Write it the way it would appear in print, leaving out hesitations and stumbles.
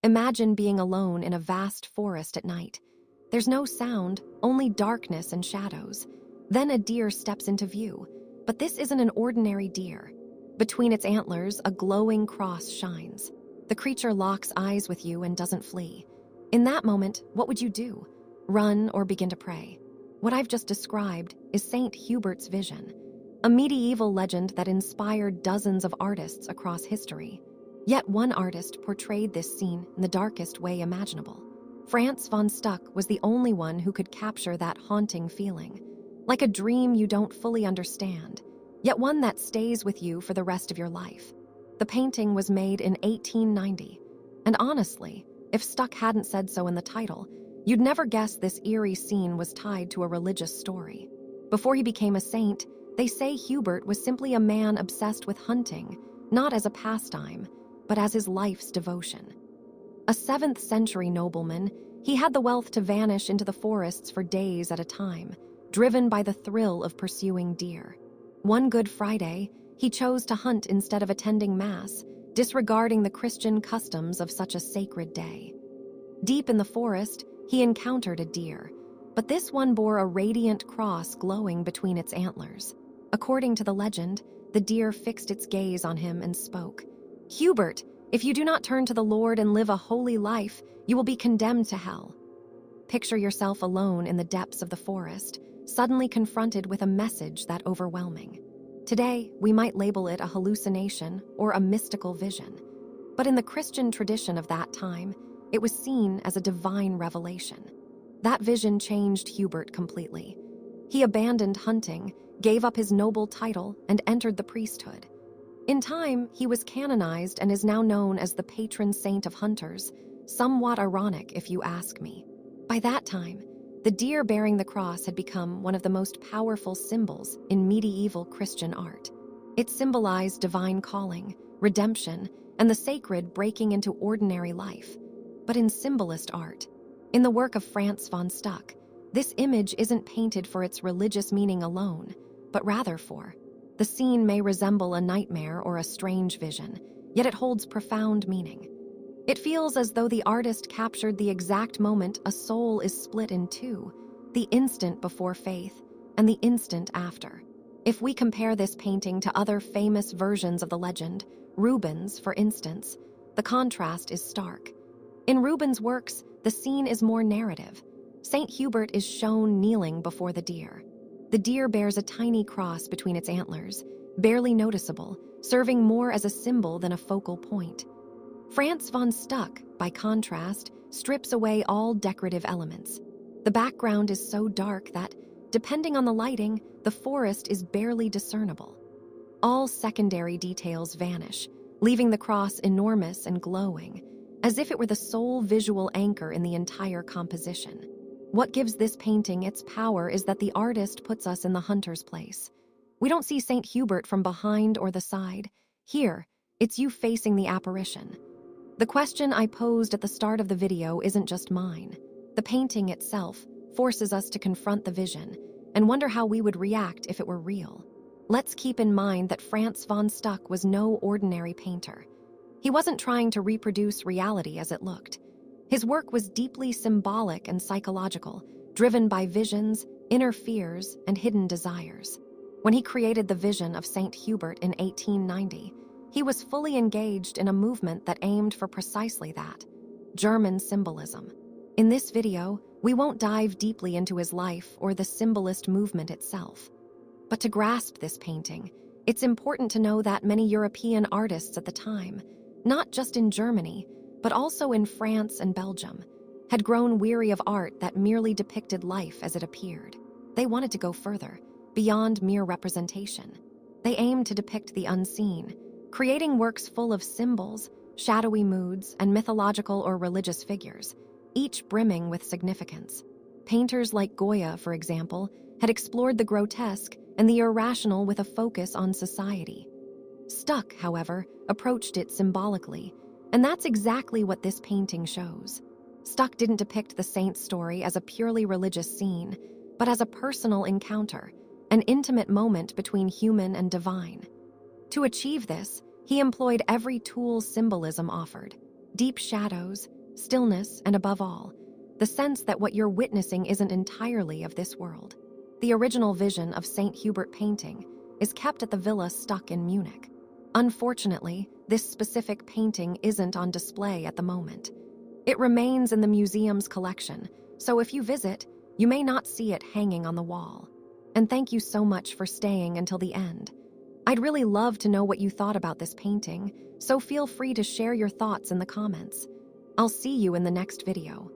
Imagine being alone in a vast forest at night. There's no sound, only darkness and shadows. Then a deer steps into view, but this isn't an ordinary deer. Between its antlers, a glowing cross shines. The creature locks eyes with you and doesn't flee. In that moment, what would you do? Run or begin to pray? What I've just described is Saint Hubert's vision, a medieval legend that inspired dozens of artists across history. Yet one artist portrayed this scene in the darkest way imaginable. Franz von Stuck was the only one who could capture that haunting feeling, like a dream you don't fully understand, yet one that stays with you for the rest of your life. The painting was made in 1890, and honestly, if Stuck hadn't said so in the title, you'd never guess this eerie scene was tied to a religious story. Before he became a saint, they say Hubert was simply a man obsessed with hunting, not as a pastime, but as his life's devotion. A 7th century nobleman, he had the wealth to vanish into the forests for days at a time, driven by the thrill of pursuing deer. One Good Friday, he chose to hunt instead of attending Mass, disregarding the Christian customs of such a sacred day. Deep in the forest, he encountered a deer, but this one bore a radiant cross glowing between its antlers. According to the legend, the deer fixed its gaze on him and spoke, "Hubert, if you do not turn to the Lord and live a holy life, you will be condemned to hell." Picture yourself alone in the depths of the forest, suddenly confronted with a message that overwhelming. Today, we might label it a hallucination or a mystical vision. But in the Christian tradition of that time, it was seen as a divine revelation. That vision changed Hubert completely. He abandoned hunting, gave up his noble title, and entered the priesthood. In time, he was canonized and is now known as the patron saint of hunters, somewhat ironic if you ask me. By that time, the deer bearing the cross had become one of the most powerful symbols in medieval Christian art. It symbolized divine calling, redemption, and the sacred breaking into ordinary life. But in symbolist art, in the work of Franz von Stuck, this image isn't painted for its religious meaning alone, but rather for the scene may resemble a nightmare or a strange vision, yet it holds profound meaning. It feels as though the artist captured the exact moment a soul is split in two, the instant before faith and the instant after. If we compare this painting to other famous versions of the legend, Rubens, for instance, the contrast is stark. In Rubens' works, the scene is more narrative. Saint Hubert is shown kneeling before the deer. The deer bears a tiny cross between its antlers, barely noticeable, serving more as a symbol than a focal point. Franz von Stuck, by contrast, strips away all decorative elements. The background is so dark that, depending on the lighting, the forest is barely discernible. All secondary details vanish, leaving the cross enormous and glowing, as if it were the sole visual anchor in the entire composition. What gives this painting its power is that the artist puts us in the hunter's place. We don't see Saint Hubert from behind or the side. Here, it's you facing the apparition. The question I posed at the start of the video isn't just mine. The painting itself forces us to confront the vision and wonder how we would react if it were real. Let's keep in mind that Franz von Stuck was no ordinary painter. He wasn't trying to reproduce reality as it looked. His work was deeply symbolic and psychological, driven by visions, inner fears, and hidden desires. When he created the Vision of Saint Hubert in 1890, he was fully engaged in a movement that aimed for precisely that, German symbolism. In this video, we won't dive deeply into his life or the symbolist movement itself. But to grasp this painting, it's important to know that many European artists at the time, not just in Germany, but also in France and Belgium, had grown weary of art that merely depicted life as it appeared. They wanted to go further, beyond mere representation. They aimed to depict the unseen, creating works full of symbols, shadowy moods, and mythological or religious figures, each brimming with significance. Painters like Goya, for example, had explored the grotesque and the irrational with a focus on society. Stuck, however, approached it symbolically, and that's exactly what this painting shows. Stuck didn't depict the saint's story as a purely religious scene, but as a personal encounter, an intimate moment between human and divine. To achieve this, he employed every tool symbolism offered: deep shadows, stillness, and above all, the sense that what you're witnessing isn't entirely of this world. The original Vision of Saint Hubert painting is kept at the Villa Stuck in Munich. Unfortunately, this specific painting isn't on display at the moment. It remains in the museum's collection, so if you visit, you may not see it hanging on the wall. And thank you so much for staying until the end. I'd really love to know what you thought about this painting, so feel free to share your thoughts in the comments. I'll see you in the next video.